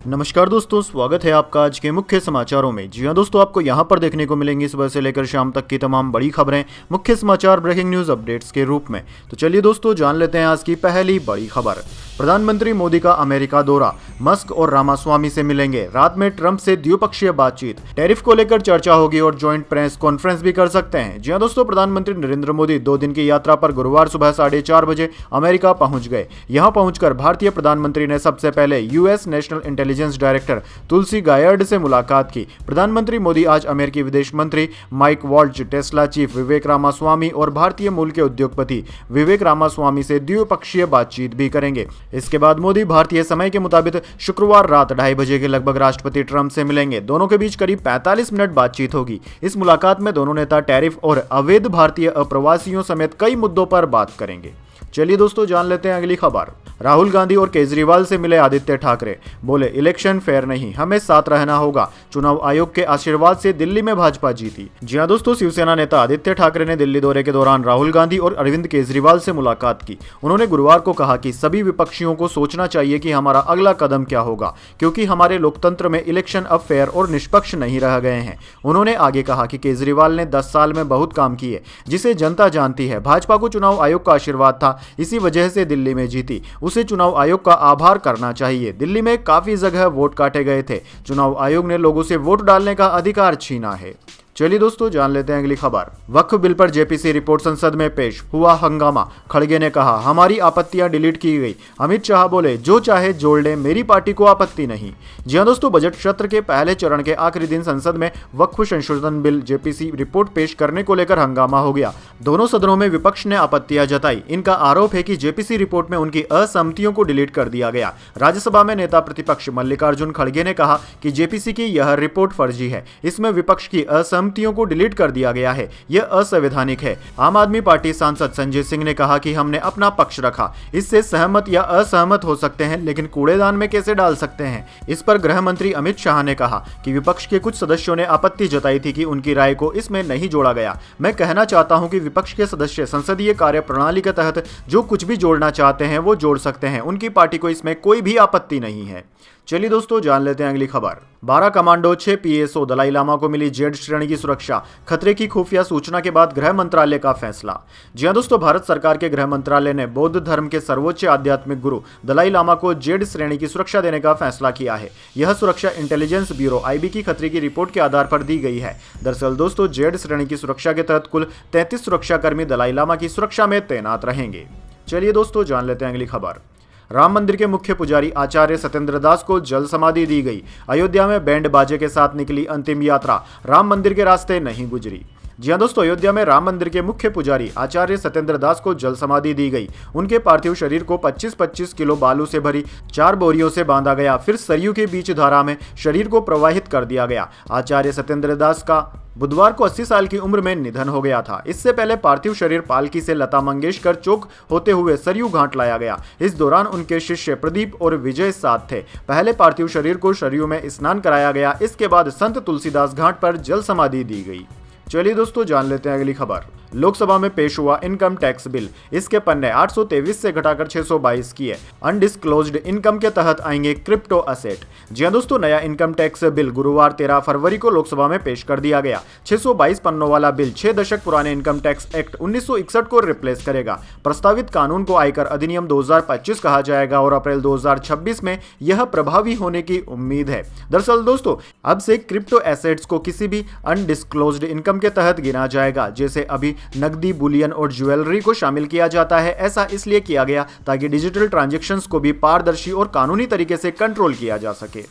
नमस्कार दोस्तों, स्वागत है आपका आज के मुख्य समाचारों में। जी हां दोस्तों, आपको यहां पर देखने को मिलेंगी सुबह से लेकर शाम तक की तमाम बड़ी खबरें मुख्य समाचार ब्रेकिंग न्यूज अपडेट्स के रूप में। तो चलिए दोस्तों, जान लेते हैं आज की पहली बड़ी खबर। प्रधानमंत्री मोदी का अमेरिका दौरा, मस्क और रामास्वामी से मिलेंगे। रात में ट्रंप से द्विपक्षीय बातचीत, टैरिफ को लेकर चर्चा होगी और ज्वाइंट प्रेस कॉन्फ्रेंस भी कर सकते हैं। जी हां दोस्तों, प्रधानमंत्री नरेंद्र मोदी 2 दिन की यात्रा पर गुरुवार सुबह 4:30 बजे अमेरिका पहुंच गए। यहां पहुंचकर भारतीय प्रधानमंत्री ने सबसे पहले यूएस नेशनल इंटेलिजेंस डायरेक्टर तुलसी गायर्ड से मुलाकात की। प्रधानमंत्री मोदी आज अमेरिकी विदेश मंत्री माइक वॉल्ज, टेस्ला चीफ विवेक रामास्वामी और भारतीय मूल के उद्योगपति विवेक रामास्वामी से द्विपक्षीय बातचीत भी करेंगे। इसके बाद मोदी भारतीय समय के मुताबिक शुक्रवार रात 2:30 बजे के लगभग राष्ट्रपति ट्रंप से मिलेंगे। दोनों के बीच करीब 45 मिनट बातचीत होगी। इस मुलाकात में दोनों नेता टैरिफ और अवैध भारतीय अप्रवासियों समेत कई मुद्दों पर बात करेंगे। चलिए दोस्तों, जान लेते हैं अगली खबर। राहुल गांधी और केजरीवाल से मिले आदित्य ठाकरे, बोले इलेक्शन फेयर नहीं, हमें साथ रहना होगा। चुनाव आयोग के आशीर्वाद से दिल्ली में भाजपा जीती। जी हां दोस्तों, शिवसेना नेता आदित्य ठाकरे ने दिल्ली दौरे के दौरान राहुल गांधी और अरविंद केजरीवाल से मुलाकात की। उन्होंने गुरुवार को कहा कि सभी विपक्षियों को सोचना चाहिए कि हमारा अगला कदम क्या होगा, क्योंकि हमारे लोकतंत्र में इलेक्शन अब फेयर और निष्पक्ष नहीं रह गए हैं। उन्होंने आगे कहा कि केजरीवाल ने 10 साल में बहुत काम किए, जिसे जनता जानती है। भाजपा को चुनाव आयोग का आशीर्वाद था, इसी वजह से दिल्ली में जीती। उसे चुनाव आयोग का आभार करना चाहिए। दिल्ली में काफी जगह वोट काटे गए थे। चुनाव आयोग ने लोगों से वोट डालने का अधिकार छीना है। चलिए दोस्तों, जान लेते हैं अगली खबर। वक्फ बिल पर जेपीसी रिपोर्ट संसद में पेश, हुआ हंगामा। खड़गे ने कहा हमारी आपत्तियां डिलीट की गई। अमित शाह बोले जो चाहे जोड़ ले, मेरी पार्टी को आपत्ति नहीं। जी हां दोस्तों, बजट सत्र के पहले चरण के आखिरी दिन संसद में वक्फ संशोधन बिल जेपीसी रिपोर्ट पेश करने को लेकर हंगामा हो गया। दोनों सदनों में विपक्ष ने आपत्तियां जताई। इनका आरोप है कि जेपीसी रिपोर्ट में उनकी असहमतियों को डिलीट कर दिया गया। राज्यसभा में नेता प्रतिपक्ष मल्लिकार्जुन खड़गे ने कहा कि जेपीसी की यह रिपोर्ट फर्जी है, इसमें विपक्ष की असहमतियों को डिलीट कर दिया गया है, यह असंवैधानिक है। आम आदमी पार्टी सांसद संजय सिंह ने कहा कि हमने अपना पक्ष रखा, इससे सहमत या असहमत हो सकते हैं, लेकिन कूड़ेदान में कैसे डाल सकते हैं। इस पर गृह मंत्री अमित शाह ने कहा कि विपक्ष के कुछ सदस्यों ने आपत्ति जताई थी कि उनकी राय को इसमें नहीं जोड़ा गया। मैं कहना चाहता हूं कि विपक्ष के सदस्य संसदीय कार्य प्रणाली के तहत जो कुछ भी जोड़ना चाहते हैं वो जोड़ सकते हैं, उनकी पार्टी को इसमें कोई भी आपत्ति नहीं है। चलिए दोस्तों, जान लेते हैं अगली खबर। 12 कमांडो, 6 पीएसओ, दलाई लामा को मिली जेड श्रेणी की सुरक्षा। खतरे की खुफिया सूचना के बाद गृह मंत्रालय का फैसला। जी हां दोस्तों, भारत सरकार के गृह मंत्रालय ने बौद्ध धर्म के सर्वोच्च आध्यात्मिक गुरु दलाई लामा को जेड श्रेणी की सुरक्षा देने का फैसला किया है। यह सुरक्षा इंटेलिजेंस ब्यूरो आईबी की खतरे की रिपोर्ट के आधार पर दी गई है। दरअसल दोस्तों, जेड श्रेणी की सुरक्षा के तहत कुल 33 सुरक्षाकर्मी दलाई लामा की सुरक्षा में तैनात रहेंगे। चलिए दोस्तों, जान लेते हैं अगली खबर। राम मंदिर के मुख्य पुजारी आचार्य सत्येंद्र दास को जल समाधि दी गई। अयोध्या में बैंड बाजे के साथ निकली अंतिम यात्रा, राम मंदिर के रास्ते नहीं गुजरी। जी हां दोस्तों, अयोध्या में राम मंदिर के मुख्य पुजारी आचार्य सत्येंद्र दास को जल समाधि दी गई। उनके पार्थिव शरीर को 25-25 किलो बालू से भरी 4 बोरियों से बांधा गया, फिर सरयू के बीच धारा में शरीर को प्रवाहित कर दिया गया। आचार्य सत्येंद्र दास का बुधवार को 80 साल की उम्र में निधन हो गया था। इससे पहले पार्थिव शरीर पालकी से लता मंगेशकर चौक होते हुए सरयू घाट लाया गया। इस दौरान उनके शिष्य प्रदीप और विजय साथ थे। पहले पार्थिव शरीर को सरयू में स्नान कराया गया, इसके बाद संत तुलसीदास घाट पर जल समाधि दी गई। चलिए दोस्तों, जान लेते हैं अगली खबर। लोकसभा में पेश हुआ इनकम टैक्स बिल, इसके पन्ने 823 से घटाकर 622 किए। अनडिस्क्लोज्ड इनकम के तहत आएंगे क्रिप्टो असेट। जी हां दोस्तों, नया इनकम टैक्स बिल गुरुवार 13 फरवरी को लोकसभा में पेश कर दिया गया। 622 पन्नों वाला बिल 6 दशक पुराने इनकम टैक्स एक्ट 1961 को रिप्लेस करेगा। प्रस्तावित कानून को आयकर अधिनियम 2025 कहा जाएगा और अप्रैल 2026 में यह प्रभावी होने की उम्मीद है। दरअसल दोस्तों, अब से क्रिप्टो एसेट्स को किसी भी अनडिस्क्लोज्ड इनकम के तहत गिना जाएगा। जैसे अभी नकदी, बुलियन और ज्वेलरी को शामिल किया जाता है, ऐसा इसलिए किया गया ताकि डिजिटल ट्रांजैक्शंस को भी पारदर्शी और कानूनी तरीके से कंट्रोल किया जा सके।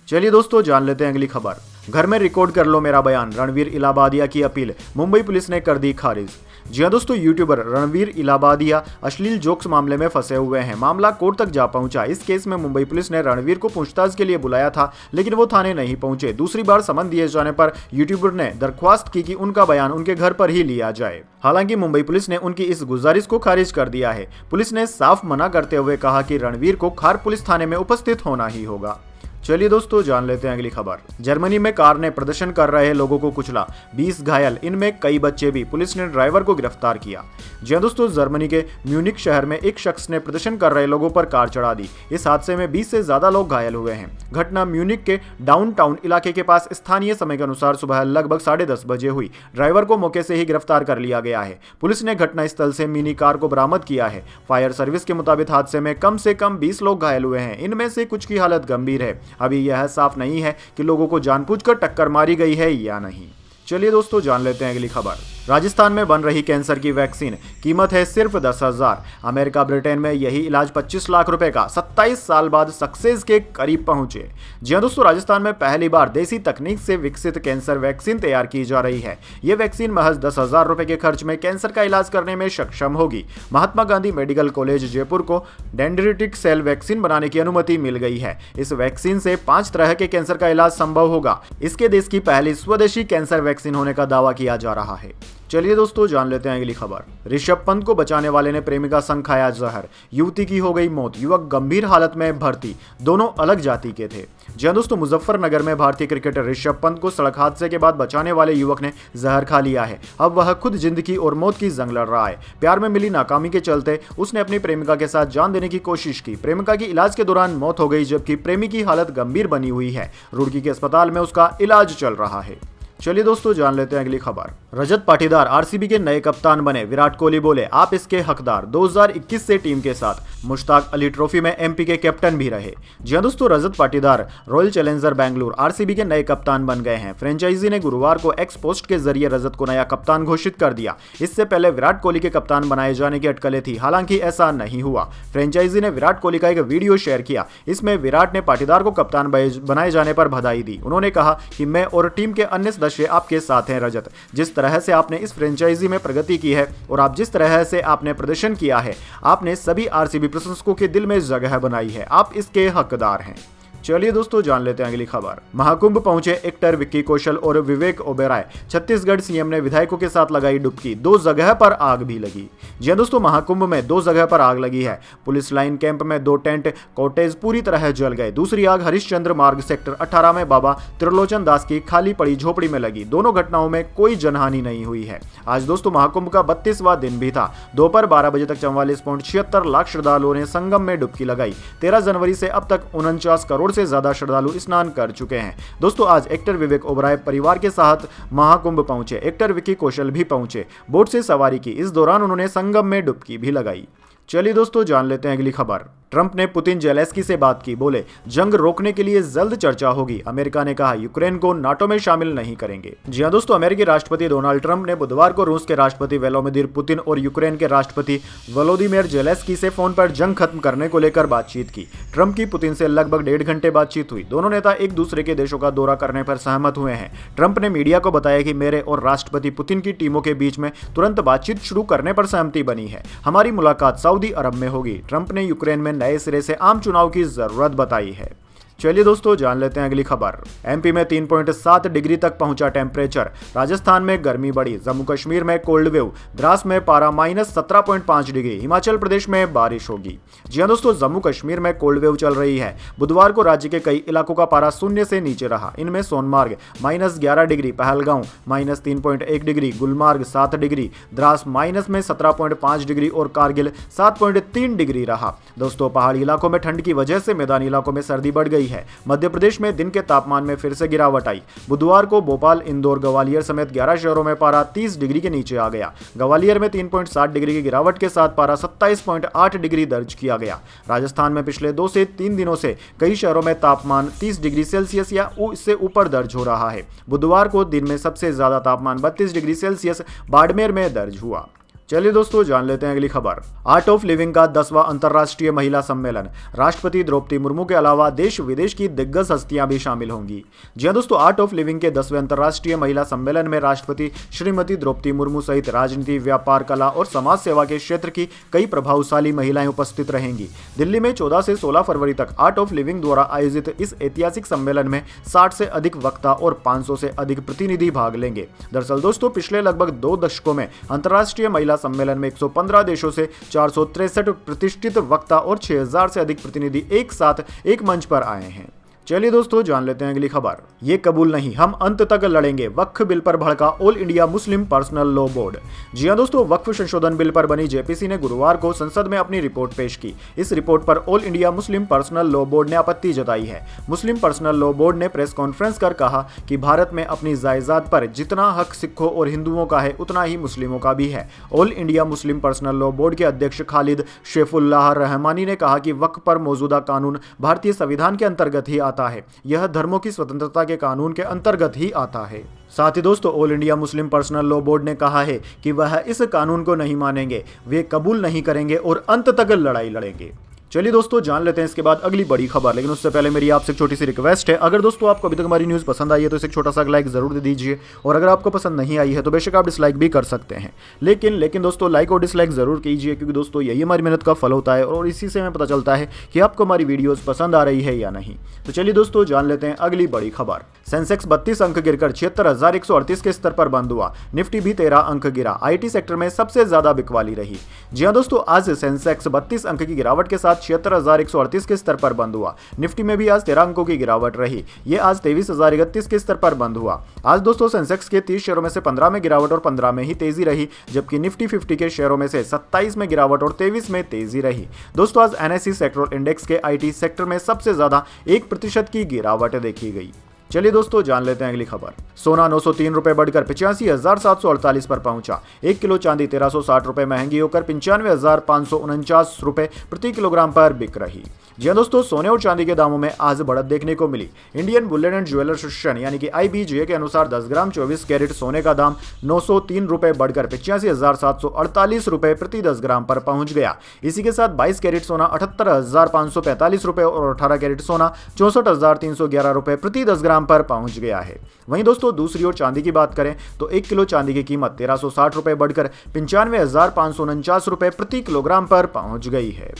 चलिए दोस्तों, जान लेते हैं अगली खबर। घर में रिकॉर्ड कर लो मेरा बयान, रणवीर इलाहाबादिया की अपील मुंबई पुलिस ने कर दी खारिज। जी हां दोस्तों, यूट्यूबर रणवीर इलाहाबादिया अश्लील जोक्स मामले में फंसे हुए हैं। मामला कोर्ट तक जा पहुंचा। इस केस में मुंबई पुलिस ने रणवीर को पूछताछ के लिए बुलाया था, लेकिन वो थाने नहीं पहुंचे। दूसरी बार समन दिए जाने पर यूट्यूबर ने दरख्वास्त की कि उनका बयान उनके घर पर ही लिया जाए। हालांकि मुंबई पुलिस ने उनकी इस गुजारिश को खारिज कर दिया है। पुलिस ने साफ मना करते हुए कहा कि रणवीर को खार पुलिस थाने में उपस्थित होना ही होगा। चलिए दोस्तों जान लेते हैं अगली खबर। जर्मनी में कार ने प्रदर्शन कर रहे लोगों को कुचला, 20 घायल, इनमें कई बच्चे भी। पुलिस ने ड्राइवर को गिरफ्तार किया। जी दोस्तों, जर्मनी के म्यूनिक शहर में एक शख्स ने प्रदर्शन कर रहे लोगों पर कार चढ़ा दी। इस हादसे में 20 से ज्यादा लोग घायल हुए हैं। घटना म्यूनिक के डाउनटाउन इलाके के पास स्थानीय समय के अनुसार सुबह लगभग 10:30 बजे हुई। ड्राइवर को मौके से ही गिरफ्तार कर लिया गया है। पुलिस ने घटनास्थल से मिनी कार को बरामद किया है। फायर सर्विस के मुताबिक हादसे में कम से कम 20 लोग घायल हुए हैं। इनमें से कुछ की हालत गंभीर है। अभी यह साफ नहीं है कि लोगों को जानबूझकर टक्कर मारी गई है या नहीं। चलिए दोस्तों जान लेते हैं अगली खबर। राजस्थान में बन रही कैंसर की वैक्सीन, कीमत है सिर्फ 10,000। अमेरिका ब्रिटेन में यही इलाज 25 लाख रुपए का 27 साल बाद सक्सेस के करीब पहुंचे। जी दोस्तों, राजस्थान में पहली बार देसी तकनीक से विकसित कैंसर वैक्सीन तैयार की जा रही है। ये वैक्सीन महज 10,000 रुपए के खर्च में कैंसर का इलाज करने में सक्षम होगी। महात्मा गांधी मेडिकल कॉलेज जयपुर को डेंड्रिटिक सेल वैक्सीन बनाने की अनुमति मिल गई है। इस वैक्सीन से 5 तरह के कैंसर का इलाज संभव होगा। इसके देश की पहली स्वदेशी कैंसर वैक्सीन होने का दावा किया जा रहा है। चलिए दोस्तों जान लेते हैं अगली खबर। ऋषभ पंत को बचाने वाले ने प्रेमिका संग खाया जहर, युवती की हो गई मौत, युवक गंभीर हालत में भर्ती। दोनों अलग जाति के थे। जी दोस्तों, मुजफ्फरनगर में भारतीय क्रिकेटर ऋषभ पंत को सड़क हादसे के बाद बचाने वाले युवक ने जहर खा लिया है। अब वह खुद जिंदगी और मौत की जंग लड़ रहा है। प्यार में मिली नाकामी के चलते उसने अपनी प्रेमिका के साथ जान देने की कोशिश की। प्रेमिका की इलाज के दौरान मौत हो गई, जबकि प्रेमी की हालत गंभीर बनी हुई है। रुड़की के अस्पताल में उसका इलाज चल रहा है। चलिए दोस्तों जान लेते हैं अगली खबर। रजत पाटीदार आरसीबी के नए कप्तान बने। विराट कोहली बोले आप इसके हकदार। 2021 से टीम के साथ मुश्ताक अली ट्रॉफी में एमपी के कैप्टन भी रहे। जी दोस्तों, Rajat Patidar royal challenger Bangalore RCB के नए कप्तान बन गए हैं। फ्रेंचाइजी ने गुरुवार को एक्स पोस्ट के जरिए रजत को नया कप्तान घोषित कर दिया। इससे पहले विराट कोहली के कप्तान बनाए जाने की अटकलें थी, हालांकि ऐसा नहीं हुआ। फ्रेंचाइजी ने विराट कोहली का एक वीडियो शेयर किया। इसमें विराट ने पाटीदार को कप्तान बनाए जाने पर बधाई दी। उन्होंने कहा कि मैं और टीम के अन्य सदस्य आपके साथ हैं रजत। जिस तरह से आपने इस फ्रेंचाइजी में प्रगति की है और आप जिस तरह से आपने प्रदर्शन किया है, आपने सभी आरसीबी प्रशंसकों के दिल में जगह बनाई है। आप इसके हकदार हैं। चलिए दोस्तों जान लेते हैं अगली खबर। महाकुंभ पहुंचे एक्टर विक्की कौशल और विवेक ओबेरॉय। छत्तीसगढ़ सीएम ने विधायकों के साथ लगाई डुबकी। 2 जगह पर आग भी लगी। जी दोस्तों, महाकुंभ में 2 जगह पर आग लगी है। पुलिस लाइन कैंप में 2 टेंट कॉटेज पूरी तरह जल गए। दूसरी आग हरिश्चंद्र मार्ग सेक्टर 18 में बाबा त्रिलोचन दास की खाली पड़ी झोपड़ी में लगी। दोनों घटनाओं में कोई जनहानि नहीं हुई है। आज दोस्तों महाकुंभ का 32वां दिन भी था। दोपहर 12 बजे तक 44.76 लाख श्रद्धालुओं ने संगम में डुबकी लगाई। 13 जनवरी से अब तक 49 करोड़ से ज्यादा श्रद्धालु स्नान कर चुके हैं। दोस्तों, आज एक्टर विवेक ओबेरॉय परिवार के साथ महाकुंभ पहुंचे। एक्टर विक्की कौशल भी पहुंचे। बोट से सवारी की। इस दौरान उन्होंने संगम में डुबकी भी लगाई। चलिए दोस्तों जान लेते हैं अगली खबर। ट्रंप ने पुतिन जेलेंस्की से बात की। बोले जंग रोकने के लिए जल्द चर्चा होगी। अमेरिका ने कहा यूक्रेन को नाटो में शामिल नहीं करेंगे। जी हां दोस्तों, अमेरिकी राष्ट्रपति डोनाल्ड ट्रंप ने बुधवार को रूस के राष्ट्रपति व्लादिमीर पुतिन और यूक्रेन के राष्ट्रपति वोलोदिमीर जेलेंस्की से फोन पर जंग खत्म करने को लेकर बातचीत की। ट्रंप की पुतिन से लगभग 1.5 घंटे बातचीत हुई। दोनों नेता एक दूसरे के देशों का दौरा करने पर सहमत हुए हैं। ट्रंप ने मीडिया को बताया कि मेरे और राष्ट्रपति पुतिन की टीमों के बीच में तुरंत बातचीत शुरू करने पर सहमति बनी है। हमारी मुलाकात सऊदी अरब में होगी। ट्रंप ने यूक्रेन में नए सिरे से आम चुनाव की जरूरत बताई है। चलिए दोस्तों जान लेते हैं अगली खबर। एमपी में 3.7 डिग्री तक पहुंचा टेम्परेचर। राजस्थान में गर्मी बढ़ी। जम्मू कश्मीर में कोल्ड वेव। द्रास में पारा -17.5 डिग्री। हिमाचल प्रदेश में बारिश होगी। जी हां दोस्तों, जम्मू कश्मीर में कोल्ड वेव चल रही है। बुधवार को राज्य के कई इलाकों का पारा 0 से नीचे रहा। इनमें Sonamarg -11 degree, Pahalgam -3.1 degree, Gulmarg 7 degree, Dras -17.5 degree और कारगिल 7.3 डिग्री रहा। दोस्तों, पहाड़ी इलाकों में ठंड की वजह से मैदानी इलाकों में सर्दी बढ़ गई है। मध्य प्रदेश में दिन के तापमान में फिर से गिरावट आई। बुधवार को भोपाल, इंदौर, ग्वालियर समेत 11 शहरों में पारा 30 डिग्री के नीचे आ गया। ग्वालियर में 3.7 डिग्री की गिरावट के साथ पारा 27.8 डिग्री दर्ज किया गया। राजस्थान में पिछले 2 से 3 दिनों से कई शहरों में तापमान 30 डिग्री सेल्सियस या उससे ऊपर दर्ज हो रहा है। बुधवार को दिन में सबसे ज्यादा तापमान 32 डिग्री सेल्सियस बाड़मेर में दर्ज हुआ। चलिए दोस्तों जान लेते हैं अगली खबर। आर्ट ऑफ लिविंग का 10वां अंतर्राष्ट्रीय महिला सम्मेलन। राष्ट्रपति द्रौपदी मुर्मू के अलावा देश विदेश की दिग्गज हस्तियां भी शामिल होंगी। जी हां दोस्तों, आर्ट ऑफ लिविंग के 10वें अंतर्राष्ट्रीय महिला सम्मेलन में राष्ट्रपति श्रीमती द्रौपदी मुर्मू सहित राजनीति, व्यापार, कला और समाज सेवा के क्षेत्र की कई प्रभावशाली महिलाएं उपस्थित रहेंगी। दिल्ली में 14 से 16 फरवरी तक आर्ट ऑफ लिविंग द्वारा आयोजित इस ऐतिहासिक सम्मेलन में 60 से अधिक वक्ता और 500 से अधिक प्रतिनिधि भाग लेंगे। दरअसल दोस्तों, पिछले लगभग 2 दशकों में अंतर्राष्ट्रीय महिला सम्मेलन में 115 देशों से 463 प्रतिष्ठित वक्ता और 6000 से अधिक प्रतिनिधि एक साथ एक मंच पर आए हैं। चलिए दोस्तों जान लेते हैं अगली खबर। ये कबूल नहीं, हम अंत तक लड़ेंगे, वक्फ बिल पर भड़का all India Muslim personal law board. जी हां दोस्तों, वक्फ संशोधन बिल पर बनी जेपीसी ने गुरुवार को संसद में अपनी रिपोर्ट पेश की। इस रिपोर्ट पर all India Muslim personal law board ने आपत्ति जताई है। मुस्लिम पर्सनल लॉ बोर्ड ने प्रेस कॉन्फ्रेंस कर कहा कि भारत में अपनी जायदाद पर जितना हक सिखों और हिंदुओं का है उतना ही मुस्लिमों का भी है। All India Muslim personal law board के अध्यक्ष खालिद शेफुल्लाह रहमानी ने कहा कि वक्फ पर मौजूदा कानून भारतीय संविधान के अंतर्गत ही आता है, यह धर्मों की स्वतंत्रता के कानून के अंतर्गत ही आता है। साथ ही दोस्तों, all India Muslim personal law board ने कहा है कि वह इस कानून को नहीं मानेंगे, वे कबूल नहीं करेंगे और अंत तक लड़ाई लड़ेंगे। चलिए दोस्तों जान लेते हैं इसके बाद अगली बड़ी खबर, लेकिन उससे पहले मेरी आपसे एक छोटी सी रिक्वेस्ट है। अगर दोस्तों आपको अभी तक हमारी न्यूज़ पसंद आई है तो इसे एक छोटा सा लाइक जरूर दे दीजिए, और अगर आपको पसंद नहीं आई है तो बेशक आप डिसलाइक भी कर सकते हैं, लेकिन दोस्तों लाइक और डिसलाइक जरूर कीजिए, क्योंकि दोस्तों यही हमारी मेहनत का फल होता है और इसी से हमें पता चलता है कि आपको हमारी वीडियोस पसंद आ रही है या नहीं। तो चलिए दोस्तों जान लेते हैं अगली बड़ी खबर। सेंसेक्स 32 अंक गिरकर 76,138 के स्तर पर बंद हुआ। निफ्टी भी 13 अंक गिरा। आईटी सेक्टर में सबसे ज्यादा बिकवाली रही। जी हां दोस्तों, आज सेंसेक्स 32 अंक की गिरावट के साथ 76,138 के स्तर पर बंद हुआ। निफ्टी में भी आज 13 अंकों की गिरावट रही। ये आज 23,031 के स्तर पर बंद हुआ। आज दोस्तों सेंसेक्स के 30 शेयरों में से 15 में गिरावट और 15 में ही तेजी रही, जबकि निफ्टी 50 के शेयरों में से 27 में गिरावट और 23 में तेजी रही। दोस्तों आज एनएसई सेक्टोरल इंडेक्स के आईटी सेक्टर में सबसे ज्यादा 1% की गिरावट देखी गई। चलिए दोस्तों जान लेते हैं अगली खबर। सोना 903 रुपए बढ़कर 85,748 पर पहुंचा। 1 किलो चांदी 1360 रुपए महंगी होकर 95,549 रुपए प्रति किलोग्राम पर बिक रही। जी हां दोस्तों, सोने और चांदी के दामों में आज बढ़त देखने को मिली। Indian bullion and jewellers association यानी कि IBJ के अनुसार 10 ग्राम 24 कैरेट सोने का दाम 903 रुपए बढ़कर 85,748 रुपए प्रति 10 ग्राम पर पहुंच गया। इसी के साथ 22 कैरेट सोना 78,545 रुपए और 18 कैरेट सोना 64,311 रुपए प्रति 10 ग्राम पर पहुंच गया है। वहीं दोस्तों दूसरी ओर चांदी की बात करें तो 1 किलो चांदी की कीमत 1360 रुपए बढ़कर 95,549 रुपए प्रति किलोग्राम पर पहुंच गई है।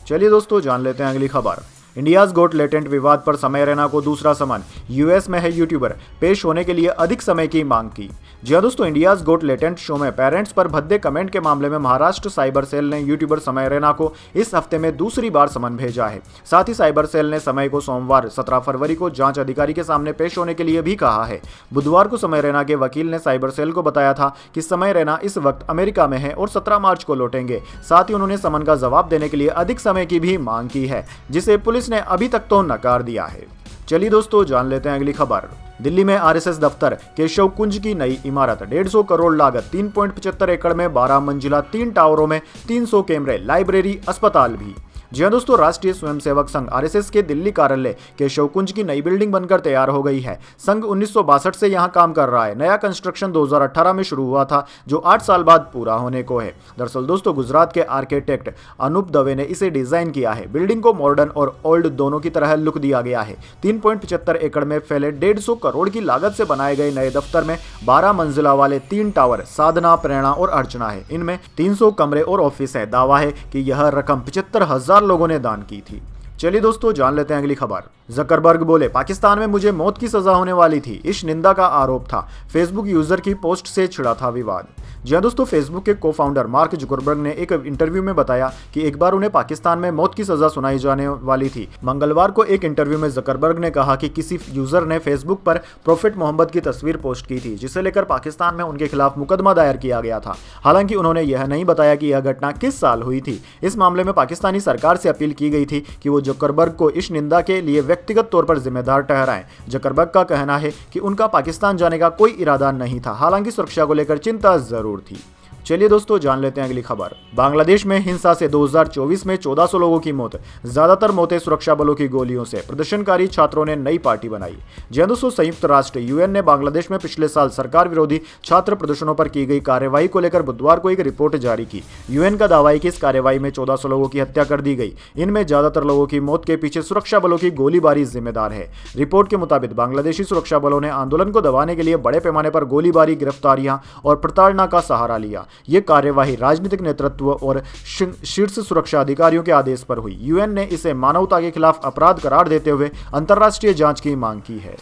चलिए दोस्तों जान लेते हैं अगली खबर। इंडियाज गोट लेटेंट विवाद पर समय रैना को दूसरा समन। यूएस में है यूट्यूबर, पेश होने के लिए अधिक समय की मांग की। जी हां दोस्तों, इंडियाज गोट लेटेंट शो में पेरेंट्स पर भद्दे कमेंट के मामले में महाराष्ट्र साइबर सेल ने यूट्यूबर समय रैना को इस हफ्ते में दूसरी बार समन भेजा है। साथ ही साइबर सेल ने समय को सोमवार 17 फरवरी को जांच अधिकारी के सामने पेश होने के लिए भी कहा है। बुधवार को समय रैना के वकील ने साइबर सेल को बताया था कि समय रैना इस वक्त अमेरिका में है और 17 मार्च को लौटेंगे। साथ ही उन्होंने समन का जवाब देने के लिए अधिक समय की भी मांग की है, जिसे पुलिस ने अभी तक तो नकार दिया है। चलिए दोस्तों जान लेते हैं अगली खबर। दिल्ली में आरएसएस दफ्तर, केशव कुंज की नई इमारत, 150 करोड़ लागत, 3.75 एकड़ में 12 मंजिला, 3 टावरों में 300 कैमरे, लाइब्रेरी, अस्पताल भी। जी हां दोस्तों, राष्ट्रीय स्वयंसेवक संघ आरएसएस के दिल्ली कार्यालय केशव कुंज की नई बिल्डिंग बनकर तैयार हो गई है। संघ 1962 से यहां काम कर रहा है। नया कंस्ट्रक्शन 2018 में शुरू हुआ था, जो 8 साल बाद पूरा होने को है। दरअसल दोस्तों गुजरात के आर्किटेक्ट अनूप दवे ने इसे डिजाइन किया है। बिल्डिंग को मॉडर्न और ओल्ड दोनों की तरह लुक दिया गया है। 3.75 एकड़ में फैले 150 करोड़ की लागत से बनाए गए नए दफ्तर में 12 मंजिला वाले 3 टावर साधना, प्रेरणा और अर्चना है। इनमें 300 कमरे और ऑफिस है। दावा है कि यह रकम 75,000 लोगों ने दान की थी। चलिए दोस्तों जान लेते हैं अगली खबर। जकरबर्ग बोले, पाकिस्तान में मुझे मौत की सजा होने वाली थी, इस निंदा का आरोप था। फेसबुक यूजर की पोस्ट से छिड़ा था विवाद। जी हां दोस्तों, फेसबुक के को फाउंडर मार्क जुकरबर्ग ने एक इंटरव्यू में बताया कि एक बार उन्हें पाकिस्तान में मौत की सजा सुनाई जाने वाली थी। मंगलवार को एक इंटरव्यू में जकरबर्ग ने कहा कि किसी यूजर ने फेसबुक पर प्रोफेट मोहम्मद की तस्वीर पोस्ट की थी, जिसे लेकर पाकिस्तान में उनके खिलाफ मुकदमा दायर किया गया था। हालांकि उन्होंने यह नहीं बताया कि यह घटना किस साल हुई थी। इस मामले में पाकिस्तानी सरकार से अपील की गई थी कि वो जुकरबर्ग को इस निंदा के लिए व्यक्तिगत तौर पर जिम्मेदार ठहराएं। जुकरबर्ग का कहना है कि उनका पाकिस्तान जाने का कोई इरादा नहीं था, हालांकि सुरक्षा को लेकर चिंता जरूर थी। चलिए दोस्तों जान लेते हैं अगली खबर। बांग्लादेश में हिंसा से 2024 में 1400 लोगों की मौत, ज्यादातर मौतें सुरक्षा बलों की गोलियों से। प्रदर्शनकारी छात्रों ने नई पार्टी बनाई। जी हां दोस्तों, संयुक्त राष्ट्र यूएन ने बांग्लादेश में पिछले साल सरकार विरोधी छात्र प्रदर्शनों पर की गई कार्रवाई को लेकर बुधवार को एक रिपोर्ट जारी की। यूएन का दावा है कि इस कार्रवाई में 1400 लोगों की हत्या कर दी गई। इनमें ज्यादातर लोगों की मौत के पीछे सुरक्षा बलों की गोलीबारी जिम्मेदार है। रिपोर्ट के मुताबिक बांग्लादेशी सुरक्षा बलों ने आंदोलन को दबाने के लिए बड़े पैमाने पर गोलीबारी, गिरफ्तारियां और प्रताड़ना का सहारा लिया। ये कार्यवाही राजनीतिक नेतृत्व और शीर्ष सुरक्षा अधिकारियों के आदेश पर हुई। यूएन ने इसे मानवता के खिलाफ अपराध करार देते हुए अंतर्राष्ट्रीय जांच की मांग की है।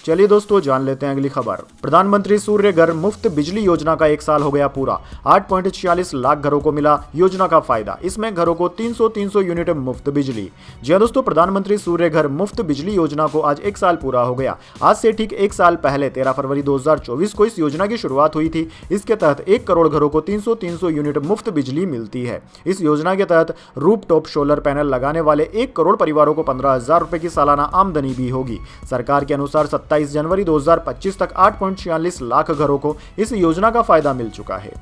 चलिए दोस्तों जान लेते हैं अगली खबर। प्रधानमंत्री सूर्य घर मुफ्त बिजली योजना का 1 साल हो गया पूरा। 8.46 लाख घरों को मिला योजना का फायदा। इसमें घरों को 300 यूनिट मुफ्त बिजली। जी हाँ दोस्तों, प्रधानमंत्री सूर्य घर मुफ्त बिजली योजना को आज 1 साल पूरा हो गया। आज से ठीक 1 साल पहले 13 फरवरी 2024 को इस योजना की शुरुआत हुई थी। इसके तहत 1 करोड़ घरों को 300 यूनिट मुफ्त बिजली मिलती है। इस योजना के तहत रूफ टॉप सोलर पैनल लगाने वाले 1 करोड़ परिवारों को 15,000 रुपए की सालाना आमदनी भी होगी। सरकार के अनुसार 27 जनवरी 2025 तक 8.46 लाख घरों को इस योजना का फायदा मिल चुका है।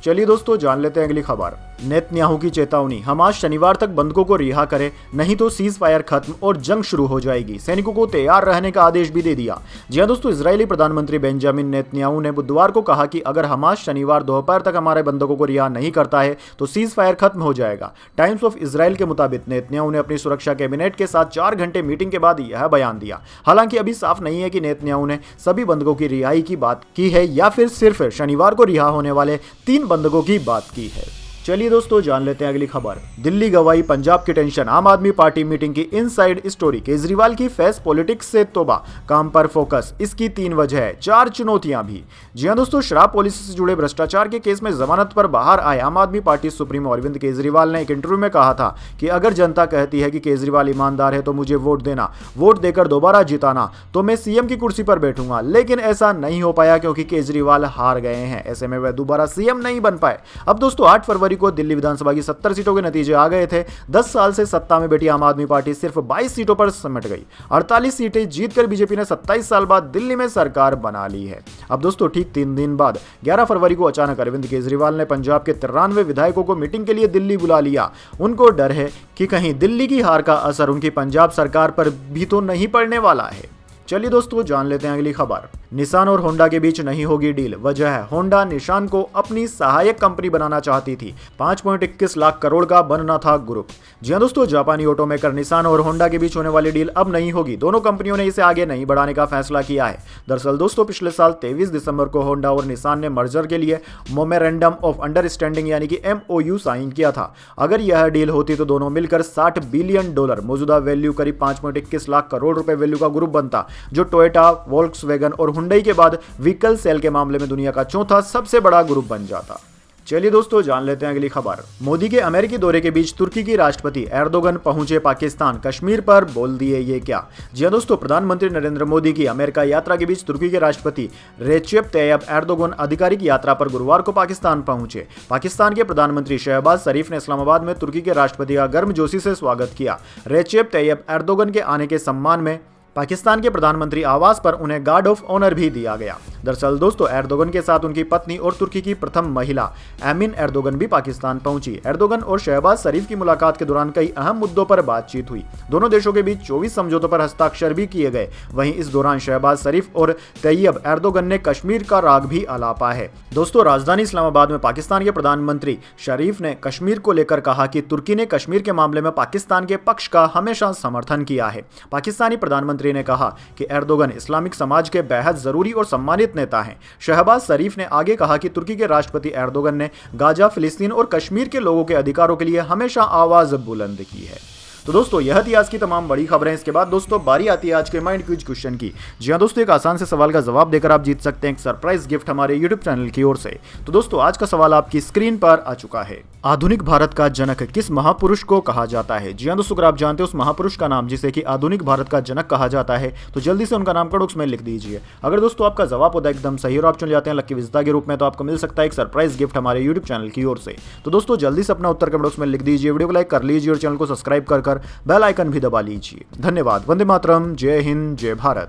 चलिए दोस्तों जान लेते हैं अगली खबर। नेतन्याहू की चेतावनी, हमास शनिवार तक बंधकों को रिहा करे, नहीं तो सीज फायर खत्म और जंग शुरू हो जाएगी। सैनिकों को तैयार रहने का आदेश भी दे दिया। जी हां दोस्तों, इजरायली प्रधानमंत्री बेंजामिन नेतन्याहू ने बुधवार को कहा कि अगर हमास शनिवार दोपहर तक हमारे बंधकों को रिहा नहीं करता है तो सीज फायर खत्म हो जाएगा। टाइम्स ऑफ इजराइल के मुताबिक नेतन्याहू ने अपनी सुरक्षा कैबिनेट के साथ 4 घंटे मीटिंग के बाद यह बयान दिया। हालांकि अभी साफ नहीं है कि नेतन्याहू ने सभी बंधकों की रिहाई की बात की है या फिर सिर्फ शनिवार को रिहा होने वाले 3 बंधकों की बात की है। चलिए दोस्तों जान लेते हैं अगली खबर। दिल्ली गवाई, पंजाब की टेंशन, आम आदमी पार्टी मीटिंग की इनसाइड स्टोरी। केजरीवाल की फेस पॉलिटिक्स से तौबा, काम पर फोकस। इसकी 3 वजह है, 4 चुनौतियां भी। जी हां दोस्तों, शराब पॉलिसी से जुड़े भ्रष्टाचार के केस में जमानत पर बाहर आए आम आदमी पार्टी सुप्रीमो अरविंद केजरीवाल ने एक इंटरव्यू में कहा था कि अगर जनता कहती है कि केजरीवाल ईमानदार है तो मुझे वोट देना, वोट देकर दोबारा जिताना तो मैं सीएम की कुर्सी पर बैठूंगा। लेकिन ऐसा नहीं हो पाया क्योंकि केजरीवाल हार गए हैं। ऐसे में वह दोबारा सीएम नहीं बन पाए। अब दोस्तों 8 फरवरी को दिल्ली विधानसभा की 70 सीटों के नतीजे आ गए थे। 10 साल से सत्ता में बैठी आम आदमी पार्टी सिर्फ 22 सीटों पर सिमट गई। 48 सीटें जीतकर बीजेपी ने 27 साल बाद दिल्ली में सरकार बना ली है। अब दोस्तों ठीक 3 दिन बाद 11 फरवरी को अचानक अरविंद केजरीवाल ने पंजाब के 93 विधायकों को मीटिंग के लिए दिल्ली बुला लिया। उनको डर है कि कहीं दिल्ली की हार का असर उनकी पंजाब सरकार पर भी तो नहीं पड़ने वाला है। चलिए दोस्तों जान लेते हैं अगली खबर। निसान और होंडा के बीच नहीं होगी डील। वजह है, होंडा निशान को अपनी सहायक कंपनी बनाना चाहती थी। 5.21 लाख करोड़ का बनना था ग्रुप। जी हां दोस्तों, जापानी ऑटो मेकर निसान और होंडा के बीच होने वाली डील अब नहीं होगी। दोनों कंपनियों ने इसे आगे नहीं बढ़ाने का फैसला किया है। दरअसल दोस्तों पिछले साल 23 दिसंबर को होंडा और निसान ने मर्जर के लिए मेमोरेंडम ऑफ अंडरस्टैंडिंग यानी कि MOU साइन किया था। अगर यह डील होती तो दोनों मिलकर $60 बिलियन, मौजूदा वैल्यू करीब 5.21 लाख करोड़ रुपए वैल्यू का ग्रुप बनता, जो टोयोटा, वोल्क्सवैगन और हुंडई के बाद व्हीकल सेल के मामले में दुनिया का चौथा सबसे बड़ा ग्रुप बन जाता। चलिए दोस्तों जान लेते हैं अगली खबर। मोदी के अमेरिकी दौरे के बीच तुर्की की राष्ट्रपति एर्दोगन पहुंचे पाकिस्तान, कश्मीर पर बोल दिए ये क्या। जी हां दोस्तों, प्रधानमंत्री नरेंद्र मोदी की अमेरिका यात्रा के बीच तुर्की के राष्ट्रपति रेचेप तैयब एर्दोगन आधिकारिक यात्रा पर गुरुवार को पाकिस्तान पहुंचे। पाकिस्तान के प्रधानमंत्री शहबाज शरीफ ने इस्लामाबाद में तुर्की के राष्ट्रपति का गर्मजोशी से स्वागत किया। रेचेप तैयब एर्दोगन के आने के सम्मान में पाकिस्तान के प्रधानमंत्री आवास पर उन्हें गार्ड ऑफ ऑनर भी दिया गया। दरअसल दोस्तों एर्दोगन के साथ उनकी पत्नी और तुर्की की प्रथम महिला एमिन एर्दोगन भी पाकिस्तान पहुंची। एर्दोगन और शहबाज शरीफ की मुलाकात के दौरान कई अहम मुद्दों पर बातचीत हुई। दोनों देशों के बीच 24 समझौतों पर हस्ताक्षर भी किए गए। वहीं इस दौरान शहबाज शरीफ और तैयब एर्दोगन ने कश्मीर का राग भी आलापा है। दोस्तों राजधानी इस्लामाबाद में पाकिस्तान के प्रधानमंत्री शरीफ ने कश्मीर को लेकर कहा कि तुर्की ने कश्मीर के मामले में पाकिस्तान के पक्ष का हमेशा समर्थन किया है। पाकिस्तानी प्रधानमंत्री ने कहा कि एर्दोगन इस्लामिक समाज के बेहद जरूरी और सम्मानित नेता हैं। शहबाज शरीफ ने आगे कहा कि तुर्की के राष्ट्रपति एर्दोगन ने गाजा, फिलिस्तीन और कश्मीर के लोगों के अधिकारों के लिए हमेशा आवाज बुलंद की है। तो दोस्तों यह थी आज की तमाम बड़ी खबरें। इसके बाद दोस्तों बारी आती है आज के माइंड क्विज क्वेश्चन की। जी हां दोस्तों, एक आसान से सवाल का जवाब देकर आप जीत सकते हैं एक सरप्राइज गिफ्ट हमारे यूट्यूब चैनल की ओर से। तो दोस्तों आज का सवाल आपकी स्क्रीन पर आ चुका है। आधुनिक भारत का जनक किस महापुरुष को कहा जाता है। जी हां दोस्तों, अगर आप जानते हैं उस महापुरुष का नाम जिसे कि आधुनिक भारत का जनक कहा जाता है तो जल्दी से उनका नाम कमेंट्स में लिख दीजिए। अगर दोस्तों आपका जवाब होता है एकदम सही और आप चुन जाते हैं लकी विजेता के रूप में तो आपको मिल सकता है एक सरप्राइज गिफ्ट हमारे यूट्यूब चैनल की ओर से। तो दोस्तों जल्दी से अपना उत्तर कमेंट्स में लिख दीजिए, वीडियो को लाइक कर लीजिए और चैनल को सब्सक्राइब कर बेल आइकन भी दबा लीजिए। धन्यवाद। वंदे मातरम। जय हिंद, जय भारत।